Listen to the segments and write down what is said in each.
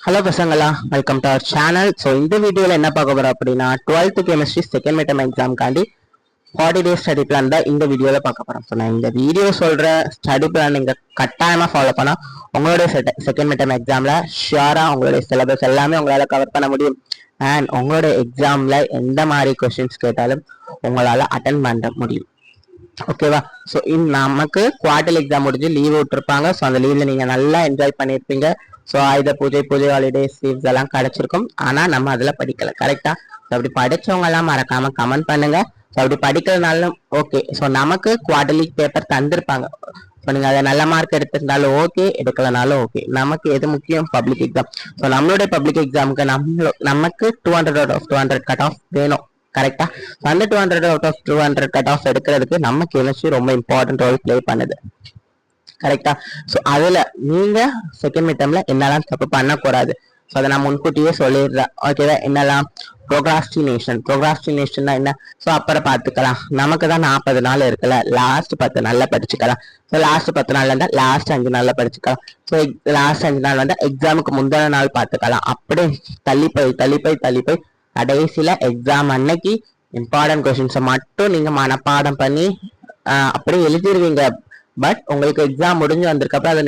Hello பசங்களா, welcome to our channel. So இந்த வீடியோவில் என்ன பார்க்க போகிறோம் அப்படின்னா 12th கெமிஸ்ட்ரி செகண்ட் மிட்டம் எக்ஸாம்காண்டி 40 டேஸ் ஸ்டடி பிளான் தான் இந்த வீடியோவில் பார்க்க போகிறோம். ஸோ நான் இந்த வீடியோ சொல்கிற ஸ்டடி பிளான் நீங்கள் கட்டாயமாக ஃபாலோ பண்ணால் உங்களுடைய செகண்ட் மிட்டம் எக்ஸாமில் ஷியராக உங்களுடைய சிலபஸ் எல்லாமே உங்களால் கவர் பண்ண முடியும். அண்ட் உங்களுடைய எக்ஸாமில் எந்த மாதிரி கொஷின்ஸ் கேட்டாலும் உங்களால் அட்டன் பண்ண முடியும். ஓகேவா? ஸோ நமக்கு குவார்டர்லி எக்ஸாம் முடிஞ்சு லீவ் விட்டுருப்பாங்க. ஸோ அந்த லீவ்ல நீங்க நல்லா என்ஜாய் பண்ணியிருப்பீங்க. ஸோ ஆயுத பூஜை ஹாலிடேஸ் லீவ்ஸ் எல்லாம் கிடைச்சிருக்கும். ஆனா நம்ம அதுல படிக்கல. கரெக்டா? அப்படி படிச்சவங்க எல்லாம் மறக்காம கமெண்ட் பண்ணுங்க. ஸோ அப்படி படிக்கிறதுனாலும் ஓகே. ஸோ நமக்கு குவார்டர்லி பேப்பர் தந்திருப்பாங்க. ஸோ நீங்க அதை நல்ல மார்க் எடுத்திருந்தாலும் ஓகே, எடுக்கலனாலும் ஓகே. நமக்கு எது முக்கியம்? Public exam. ஸோ நம்மளுடைய பப்ளிக் எக்ஸாமுக்கு நமக்கு 200 out of 200 கட் ஆஃப் வேணும். கரெக்டா? அந்த 200 out of 200 கட் ஆஃப் எடுக்கிறதுக்கு நம்ம கெமிஸ்ட்ரி ரொம்ப இம்பார்ட்டன்ட் ரோல் பிளே பண்ணுது. கரெக்டா? ஸோ அதுல நீங்க செகண்ட் மிட்டம்ல என்னெல்லாம் தப்பு பண்ணக்கூடாது, ஸோ அதை நான் முன்கூட்டியே சொல்லிடுறேன். ஓகேவா? என்னெல்லாம்? ப்ரோக்ராஸ்டினேஷன் என்ன? ஸோ அப்புறம் பார்த்துக்கலாம். நமக்கு தான் 40 நாள் இருக்குல்ல, லாஸ்ட் 10 நாள்ல படிச்சுக்கலாம். ஸோ லாஸ்ட் 10 நாள்ல இருந்தா லாஸ்ட் 5 நாள்ல படிச்சுக்கலாம். ஸோ லாஸ்ட் 5 நாள் வந்து எக்ஸாமுக்கு முந்தின நாள் பார்த்துக்கலாம். அப்படியே தள்ளி போய் கடைசியில எக்ஸாம் அன்னைக்கு இம்பார்ட்டன்ட் கொஸ்டின்ஸை மட்டும் நீங்க மனப்பாடம் பண்ணி அப்படியே எழுதிருவீங்க. பட் உங்களுக்கு எக்ஸாம் முடிஞ்சு வந்திருக்கப்ப அது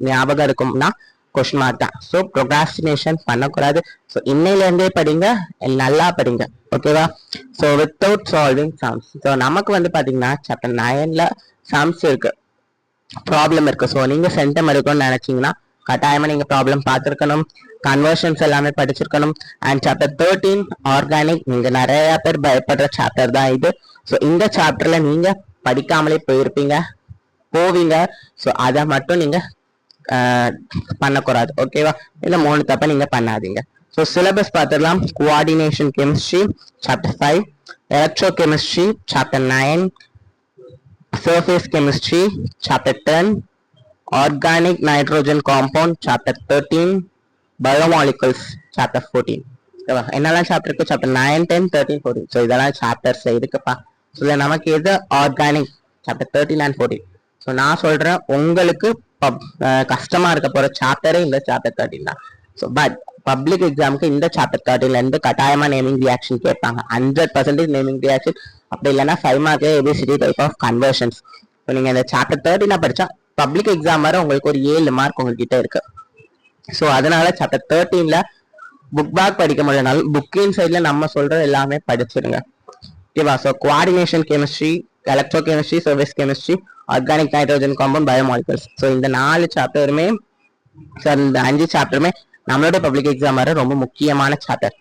ஞாபகம் இருக்கும்னா கொஸ்டின் மார்க் தான். ஸோ ப்ரொக்ராஸ்டினேஷன் பண்ணக்கூடாது. ஸோ இன்னையில இருந்தே படிங்க, நல்லா படிங்க. ஓகேவா? So without solving sums. So நமக்கு வந்து பாத்தீங்கன்னா சாப்டர் 9ல சம்ஸ் இருக்கு, ப்ராப்ளம் இருக்கு. ஸோ நீங்க சென்டம் எடுக்கணும்னு நினைச்சீங்கன்னா கட்டாயமா நீங்க ப்ராப்ளம் பார்த்துருக்கணும், கன்வர்ஷன்ஸ் எல்லாமே படிச்சிருக்கணும். அண்ட் சாப்டர் 13 ஆர்கானிக், நீங்க நிறைய பேர் பயப்படுற சாப்டர் தான் இது. ஸோ இந்த சாப்டர்ல நீங்க படிக்காமலே போவீங்க. ஸோ அதை மட்டும் நீங்க பண்ணக்கூடாது. ஓகேவா? இந்த 3 தப்ப நீங்க பண்ணாதீங்க. ஸோ சிலபஸ் பார்த்துடலாம். Coordination chemistry chapter 5, electro chemistry chapter 9, surface chemistry chapter 10, organic nitrogen compound chapter 13, biomolecules chapter 14. என்னெல்லாம் சாப்டர் இருக்கு? சாப்டர் 9, 10, 13, 14. ஸோ இதெல்லாம் சாப்டர்ஸ் இருக்குப்பா. ஸோ நமக்கு எது ஆர்கானிக்? Chapter 13 and 14. ஸோ நான் சொல்றேன், உங்களுக்கு கஷ்டமா இருக்க போற சாப்டரே இந்த சாப்டர் 13 தான். ஸோ பட் பப்ளிக் எக்ஸாமுக்கு இந்த சாப்டர் 13ல இருந்து கட்டாயமா நேமிங் ரியாக்ஷன் கேட்பாங்க. 100% நேமிங் ரியாக்ஷன். அப்படி இல்லைன்னா 5 mark ABCD type of conversions. இப்போ நீங்க இந்த சாப்டர் 13 படிச்சா பப்ளிக் எக்ஸாம் வர உங்களுக்கு ஒரு 7 மார்க் உங்ககிட்ட இருக்கு. ஸோ அதனால சாப்டர் 13ல புக் பேக் படிக்க முடியனாலும் புக்கின் சைட்ல நம்ம சொல்ற எல்லாமே படிச்சிருங்க. ஓகேவா? So coordination chemistry, electro chemistry, surface chemistry, organic nitrogen compound, biomolecules. So இந்த 4 சாப்டருமே, இந்த 5 சாப்டருமே நம்மளோட பப்ளிக் எக்ஸாம் வர ரொம்ப முக்கியமான சாப்டர்.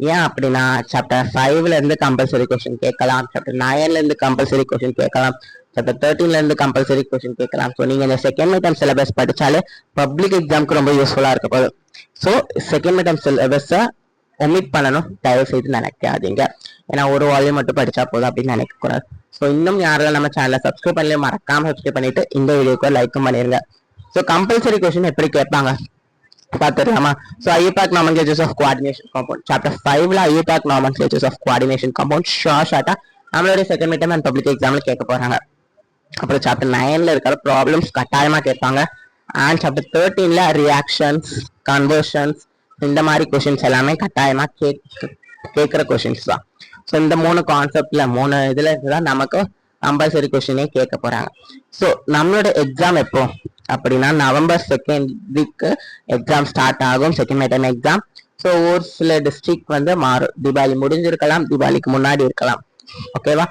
ஏன் அப்படின்னா சாப்டர் 5ல இருந்து கம்பல்சரி கொஸ்டின் கேட்கலாம், சாப்டர் 9ல இருந்து கம்பல்சரி கொஸ்டின் கேட்கலாம், சாப்டர் 13ல இருந்து கம்பல்சரி கொஸ்டின் கேட்கலாம். ஸோ நீங்க இந்த செகண்ட் மிட்டம் சிலபஸ் படிச்சாலே பப்ளிக் எக்ஸாமுக்கு ரொம்ப யூஸ்ஃபுல்லா இருக்க போகுது. ஸோ செகண்ட் மிட்டம் சிலபஸை ஒமிட் பண்ணணும் தயவு செய்து நினைக்காதீங்க. ஏன்னா ஒரு வால்யூம் மட்டும் படிச்சா போதும் அப்படின்னு நினைக்க கூடாது. ஸோ இன்னும் யாரெல்லாம் நம்ம சேனலை சப்ஸ்கிரைப் பண்ணல மறக்காம சப்ஸ்கிரைப் பண்ணிட்டு இந்த வீடியோக்கு லைக்கும் பண்ணிருங்க. ஸோ கம்பல்சரி கொஸ்டின் எப்படி கேட்பாங்க பார்த்துடலாமா? So IUPAC nomenclatures of coordination compound chapter 5ல IUPAC nomenclatures of coordination compound ஷார்ட்டா நம்மளுடைய செகண்ட் மிட்டம் அண்ட் பப்ளிக் எக்ஸாம்ல கேட்க போறாங்க. அப்புறம் சாப்டர் 9ல இருக்கிற ப்ராப்ளம்ஸ் கட்டாயமா கேட்பாங்க. அண்ட் சாப்டர் 13ல ரியாக்ஷன்ஸ், கன்வர்ஷன்ஸ், இந்த மாதிரி கொஸ்டின்ஸ் எல்லாமே கட்டாயமா கேட்கிற கொஸ்டின்ஸ் தான். ஸோ இந்த 3 கான்செப்ட்ல 3 இதுல தான் நமக்கு கம்பல்சரி கொஸ்டினே கேட்க போறாங்க. ஸோ நம்மளோட எக்ஸாம் எப்போ அப்படின்னா November 2nd week exam start ஆகும், செகண்ட் மிட்டம் எக்ஸாம். ஸோ ஒரு சில டிஸ்ட்ரிக்ட் வந்து மாறும், தீபாவளி முடிஞ்சிருக்கலாம், தீபாவளிக்கு முன்னாடி இருக்கலாம். ஓகேவா?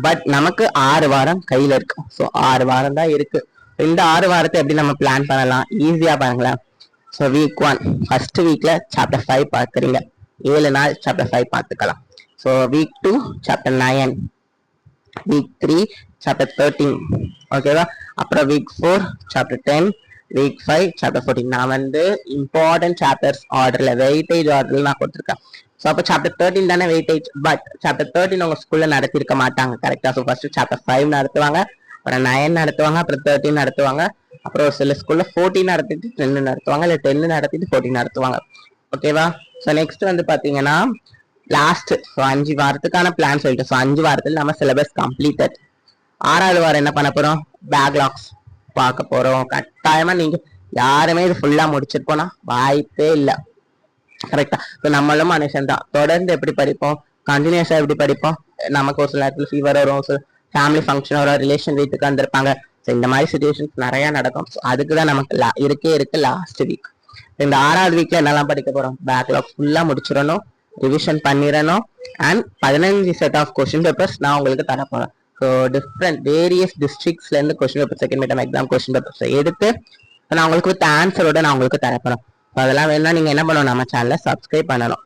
பட் நமக்கு 6 வாரம் கையில இருக்கு. ஸோ 6 வாரம் தான் இருக்கு. இந்த 6 வாரத்தை எப்படி நம்ம பிளான் பண்ணலாம்? ஈஸியா பாருங்களேன். ஸோ வீக் 1 ஃபர்ஸ்ட் வீக்ல சாப்டர் 5 பார்க்குறீங்க, 7 நாள் சாப்டர் 5 பார்த்துக்கலாம். So week 2 chapter 9, week 3 chapter 13. ஓகேவா? அப்புறம் வீக் 4 சாப்டர் 10, வீக் 5 சாப்டர் 14. நான் வந்து இம்பார்ட்டன்ட் சாப்டர்ஸ் ஆர்டர்ல வெயிட்டேஜ் ஆர்டர்ல நான் கொடுத்துருக்கேன். ஸோ அப்போ சாப்டர் 13 தானே வெயிட்டேஜ். பட் சாப்டர் 13 உங்க ஸ்கூல்ல நடத்திருக்க மாட்டாங்க. கரெக்டா? ஸோ ஃபர்ஸ்ட் சாப்டர் 5 நடத்துவாங்க, அப்புறம் 9 நடத்துவாங்க, அப்புறம் 13 நடத்துவாங்க, அப்புறம் ஒரு சில ஸ்கூல்ல 14 நடத்திட்டு 10 நடத்துவாங்க, இல்லை 10 நடத்திட்டு 14 நடத்துவாங்க. ஓகேவா? ஸோ நெக்ஸ்ட் வந்து பாத்தீங்கன்னா லாஸ்ட் 5 வாரத்துக்கான பிளான் சொல்லிட்டு, ஸோ 5 வாரத்தில் நம்ம சிலபஸ் கம்ப்ளீட்டட். 6வது வாரம் என்ன பண்ண போறோம்? பேக்லாக்ஸ் பார்க்க போறோம். கட்டாயமா நீங்க யாருமே இது ஃபுல்லா முடிச்சிருப்போம்னா வாய்ப்பே இல்லை. கரெக்டா? இப்போ நம்மளும் மனுஷன் தான். தொடர்ந்து எப்படி படிப்போம், கண்டினியூஸா எப்படி படிப்போம்? நமக்கு ஒரு சில நேரத்தில் ஃபீவர் வரும், ஃபேமிலி ஃபங்க்ஷன் வரும், ரிலேஷன் வீட்டுக்கு வந்திருப்பாங்க. ஸோ இந்த மாதிரி சுச்சுவேஷன்ஸ் நிறைய நடக்கும். ஸோ அதுக்கு தான் நமக்கு இருக்கு லாஸ்ட் வீக். இந்த 6வது வீக்ல என்னெல்லாம் படிக்க போறோம்? பேக்லாக் ஃபுல்லா முடிச்சிடணும், ரிவிஷன் பண்ணிடணும், and 15 set of question papers நான் உங்களுக்கு தர போறேன். ஸோ டிஃப்ரெண்ட் வேரியஸ் டிஸ்ட்ரிக்ட்ஸ்ல இருந்து question paper, second medium exam question papers எடுத்து நான் உங்களுக்கு வித் ஆன்சரோட நான் உங்களுக்கு தரப்போறேன். அதெல்லாம் வேணா நீங்க என்ன பண்ணணும், நம்ம சேனலை சப்ஸ்கிரைப் பண்ணணும்.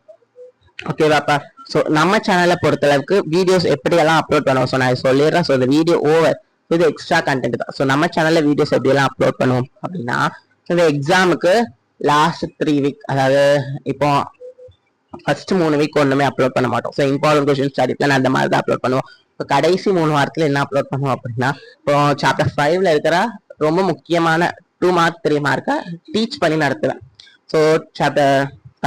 ஓகேவாப்பா? ஸோ நம்ம சேனலை பொறுத்தளவுக்கு வீடியோஸ் எப்படியெல்லாம் அப்லோட் பண்ணுவோம் ஸோ நான் சொல்லிடுறேன். ஸோ இந்த வீடியோ ஓவர், இது எக்ஸ்ட்ரா கண்டென்ட் தான். ஸோ நம்ம சேனல்ல வீடியோஸ் எப்படியெல்லாம் அப்லோட் பண்ணுவோம் அப்படின்னா, இந்த எக்ஸாமுக்கு லாஸ்ட் 3 வீக், அதாவது இப்போ ஃபர்ஸ்ட் 3 வீக் ஒண்ணுமே அப்லோட் பண்ண மாட்டோம். So important question study plan அந்த மாதிரி தான் அப்லோட் பண்ணுவோம். இப்போ கடைசி 3 வாரத்துல என்ன அப்லோட் பண்ணுவோம் அப்படின்னா, இப்போ சாப்டர் 5ல இருக்கிற ரொம்ப முக்கியமான 2 மார்க் 3 மார்க்கை டீச் பண்ணி நடத்துவேன். ஸோ சாப்டர்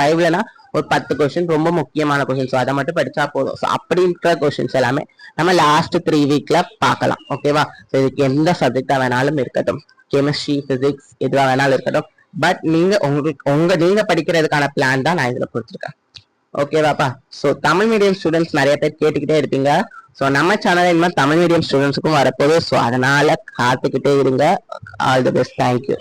5லனா ஒரு 10 கொஸ்டின் ரொம்ப முக்கியமான கொஸ்டின். ஸோ அதை மட்டும் படிச்சா போதும். ஸோ அப்படின்ற கொஸ்டின்ஸ் எல்லாமே நம்ம லாஸ்ட் 3 வீக்ல பார்க்கலாம். ஓகேவா? ஸோ இதுக்கு எந்த சப்ஜெக்டா வேணாலும் இருக்கட்டும், கெமிஸ்ட்ரி, பிசிக்ஸ் எதுவா வேணாலும் இருக்கட்டும். பட் நீங்க நீங்க படிக்கிறதுக்கான பிளான் தான் நான் இதுல கொடுத்துருக்கேன். ஓகேவாப்பா? ஸோ தமிழ் மீடியம் ஸ்டூடெண்ட்ஸ் நிறைய பேர் கேட்டுக்கிட்டே இருப்பீங்க. ஸோ நம்ம சேனல் இனிமேல் தமிழ் மீடியம் ஸ்டூடெண்ட்ஸுக்கும் வரப்போகுது. ஸோ அதனால காத்துக்கிட்டே இருங்க. All the best. தேங்க்யூ.